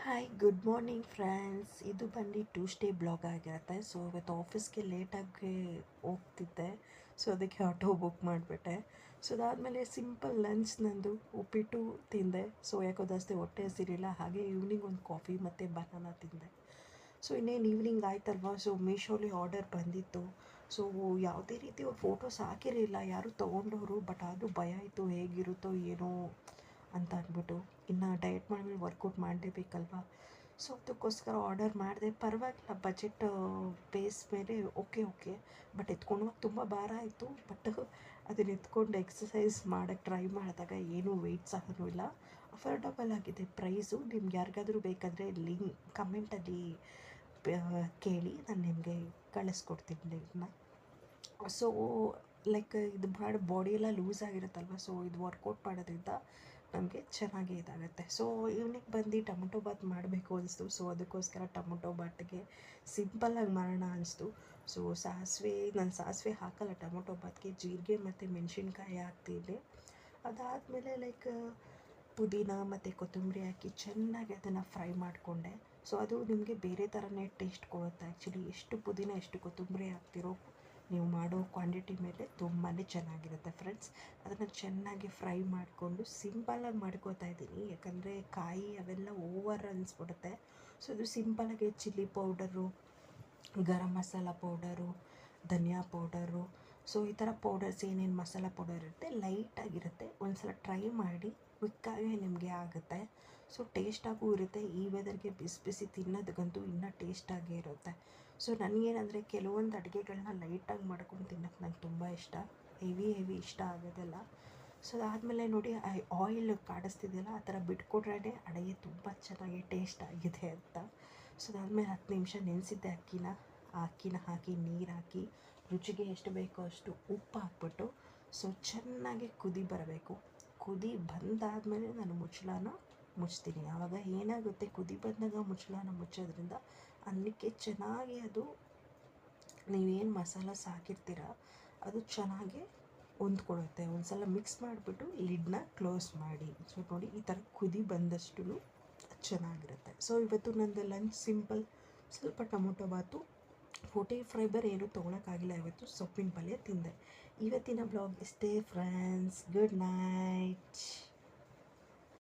Hi good morning friends. ಇದು ಬಂದು Tuesday blog ಆಗಿರುತ್ತೆ. ಸೊ ಇವತ್ತು ಆಫೀಸ್ಗೆ ಲೇಟಾಗಿ ಹೋಗ್ತಿದ್ದೆ, ಸೊ ಅದಕ್ಕೆ ಆಟೋ ಬುಕ್ ಮಾಡಿಬಿಟ್ಟೆ. ಸೊ ಅದಾದಮೇಲೆ ಸಿಂಪಲ್ ಲಂಚ್ ನಂದು ಉಪ್ಪಿಟ್ಟು ತಿಂದೆ. ಸೊ ಯಾಕೋ ಜಾಸ್ತಿ ಹೊಟ್ಟೆ ಹಸಿರಿಲ್ಲ, ಹಾಗೆ ಈವ್ನಿಂಗ್ ಒಂದು ಕಾಫಿ ಮತ್ತು ಬನಾನಾ ತಿಂದೆ. ಸೊ ಇನ್ನೇನು ಈವ್ನಿಂಗ್ ಆಯ್ತಲ್ವ, ಸೊ ಮೀಶೋಲಿ ಆರ್ಡರ್ ಬಂದಿತ್ತು. ಸೊ ಯಾವುದೇ ರೀತಿ ಅವ್ರು ಫೋಟೋಸ್ ಹಾಕಿರಲಿಲ್ಲ, ಯಾರು ತೊಗೊಂಡವರು, ಬಟ್ ಆದರೂ ಭಯ ಆಯಿತು ಹೇಗಿರುತ್ತೋ ಏನೋ ಅಂತ ಅಂದ್ಬಿಟ್ಟು. ಇನ್ನು ಡಯಟ್ ಮಾಡಿದ್ಮೇಲೆ ವರ್ಕೌಟ್ ಮಾಡಲೇಬೇಕಲ್ವ, ಸೊ ಅದಕ್ಕೋಸ್ಕರ ಆರ್ಡರ್ ಮಾಡಿದೆ. ಪರವಾಗಿಲ್ಲ, ಬಜೆಟ್ ಬೇಸ್ ಮೇಲೆ ಓಕೆ. ಬಟ್ ಎತ್ಕೊಂಡು ತುಂಬ ಭಾರ ಆಯಿತು. ಬಟ್ ಅದನ್ನ ಎತ್ಕೊಂಡು ಎಕ್ಸಸೈಸ್ ಮಾಡೋಕ್ಕೆ ಟ್ರೈ ಮಾಡಿದಾಗ ಏನೂ ವೆಯ್ಟ್ಸ್ ಆಗೋದು ಇಲ್ಲ. ಅಫೋರ್ಡಬಲ್ ಆಗಿದೆ ಪ್ರೈಸು. ನಿಮ್ಗೆ ಯಾರಿಗಾದರೂ ಬೇಕಾದರೆ ಲಿಂಕ್ ಕಮೆಂಟಲ್ಲಿ ಕೇಳಿ, ನಾನು ನಿಮಗೆ ಕಳಿಸ್ಕೊಡ್ತೀನಿ ಲಿಂಕ್ನ. ಸೊ ಲೈಕ್ ಇದು ಮಾಡಿ ಬಾಡಿ ಎಲ್ಲ ಲೂಸ್ ಆಗಿರುತ್ತಲ್ವ, ಸೊ ಇದು ವರ್ಕೌಟ್ ಮಾಡೋದ್ರಿಂದ ನಮಗೆ ಚೆನ್ನಾಗಿ ಇದಾಗುತ್ತೆ. ಸೊ ಈವ್ನಿಂಗ್ ಬಂದು ಟೊಮೊಟೊ ಬಾತ್ ಮಾಡಬೇಕು ಅನಿಸ್ತು. ಸೊ ಅದಕ್ಕೋಸ್ಕರ ಟೊಮೊಟೊ ಬಾತ್ಗೆ ಸಿಂಪಲ್ಲಾಗಿ ಮಾಡೋಣ ಅನಿಸ್ತು. ಸೊ ನಾನು ಸಾಸಿವೆ ಹಾಕಲ್ಲ ಟೊಮೊಟೊ ಬಾತ್ಗೆ, ಜೀರಿಗೆ ಮತ್ತು ಮೆಣಸಿನ್ಕಾಯಿ ಹಾಕ್ತೀನಿ. ಅದಾದಮೇಲೆ ಲೈಕ್ ಪುದೀನ ಮತ್ತು ಕೊತ್ತಂಬರಿ ಹಾಕಿ ಚೆನ್ನಾಗಿ ಅದನ್ನು ಫ್ರೈ ಮಾಡಿಕೊಂಡೆ. ಸೊ ಅದು ನಿಮಗೆ ಬೇರೆ ಥರನೇ ಟೇಸ್ಟ್ ಕೊಡುತ್ತೆ ಆ್ಯಕ್ಚುಲಿ. ಎಷ್ಟು ಪುದೀನ ಎಷ್ಟು ಕೊತ್ತಂಬರಿ ಹಾಕ್ತಿರೋ ನೀವು ಮಾಡೋ ಕ್ವಾಂಟಿಟಿ ಮೇಲೆ ತುಂಬಾ ಚೆನ್ನಾಗಿರುತ್ತೆ ಫ್ರೆಂಡ್ಸ್. ಅದನ್ನು ಚೆನ್ನಾಗಿ ಫ್ರೈ ಮಾಡಿಕೊಂಡು ಸಿಂಪಲಾಗಿ ಮಾಡ್ಕೋತಾ ಇದ್ದೀನಿ, ಯಾಕಂದರೆ ಕಾಯಿ ಅವೆಲ್ಲ ಓವರ್ ಅನಿಸ್ಬಿಡುತ್ತೆ. ಸೊ ಇದು ಸಿಂಪಲಾಗಿ chilli powder, garam masala powder, ಧನಿಯಾ ಪೌಡರು, ಸೊ ಈ ಥರ ಪೌಡರ್ಸ್ ಏನೇನು ಮಸಾಲ ಪೌಡರ್ ಇರುತ್ತೆ ಲೈಟಾಗಿರುತ್ತೆ. ಒಂದು ಸಲ ಟ್ರೈ ಮಾಡಿ, ಕ್ವಿಕ್ಕಾಗಿ ನಿಮಗೆ ಆಗುತ್ತೆ. ಸೊ ಟೇಸ್ಟಾಗೂ ಇರುತ್ತೆ. ಈ ವೆದರ್ಗೆ ಬಿಸಿ ಬಿಸಿ ತಿನ್ನೋದಕ್ಕಂತೂ ಇನ್ನೂ ಟೇಸ್ಟಾಗೇ ಇರುತ್ತೆ. ಸೊ ನನಗೇನಂದರೆ ಕೆಲವೊಂದು ಅಡುಗೆಗಳನ್ನ ಲೈಟಾಗಿ ಮಾಡ್ಕೊಂಡು ತಿನ್ನೋಕ್ಕೆ ನಂಗೆ ತುಂಬ ಇಷ್ಟ. ಹೆವಿ ಇಷ್ಟ ಆಗೋದಿಲ್ಲ. ಸೊ ಅದಾದಮೇಲೆ ನೋಡಿ ಆಯಿಲ್ ಕಾಡಿಸ್ತಿದೆಯಲ್ಲ, ಆ ಥರ ಬಿಟ್ಕೊಟ್ರೆ ಅಡುಗೆ ತುಂಬ ಚೆನ್ನಾಗಿ ಟೇಸ್ಟ್ ಆಗಿದೆ ಅಂತ. ಸೊ ಅದಾದಮೇಲೆ 10 ನಿಮಿಷ ನೆನೆಸಿದ್ದೆ ಅಕ್ಕಿನ ಹಾಕಿ ನೀರು ಹಾಕಿ ರುಚಿಗೆ ಎಷ್ಟು ಬೇಕೋ ಅಷ್ಟು ಉಪ್ಪು ಹಾಕ್ಬಿಟ್ಟು ಸೊ ಚೆನ್ನಾಗಿ ಕುದಿ ಬರಬೇಕು. ಕುದಿ ಬಂದಾದಮೇಲೆ ನಾನು ಮುಚ್ಚಳನ ಮುಚ್ತೀನಿ. ಆವಾಗ ಏನಾಗುತ್ತೆ, ಕುದಿ ಬಂದಾಗ ಮುಚ್ಚಳನ ಮುಚ್ಚೋದ್ರಿಂದ ಅನ್ನಕ್ಕೆ ಚೆನ್ನಾಗಿ ಅದು ನೀವೇನು ಮಸಾಲ ಹಾಕಿರ್ತೀರ ಅದು ಚೆನ್ನಾಗಿ ಹೊಂದ್ಕೊಳುತ್ತೆ. ಒಂದು ಸಲ ಮಿಕ್ಸ್ ಮಾಡಿಬಿಟ್ಟು ಲಿಡ್ನ ಕ್ಲೋಸ್ ಮಾಡಿ. ಸೊ ನೋಡಿ, ಈ ಥರ ಕುದಿ ಬಂದಷ್ಟು ಚೆನ್ನಾಗಿರುತ್ತೆ. ಸೊ ಇವತ್ತು ನಂದು ಲಂಚ್ ಸಿಂಪಲ್, ಸ್ವಲ್ಪ ಟೊಮೊಟೊ ಬಾತು, ಫೈಬರ್ ಏನೂ ತೊಗೊಳಕ್ಕಾಗಿಲ್ಲ ಇವತ್ತು, ಸೊಪ್ಪಿನ ಪಲ್ಯ ತಿಂದೆ. ಇವತ್ತಿನ ಬ್ಲಾಗ್ ಇಷ್ಟೇ ಫ್ರೆಂಡ್ಸ್. Good night.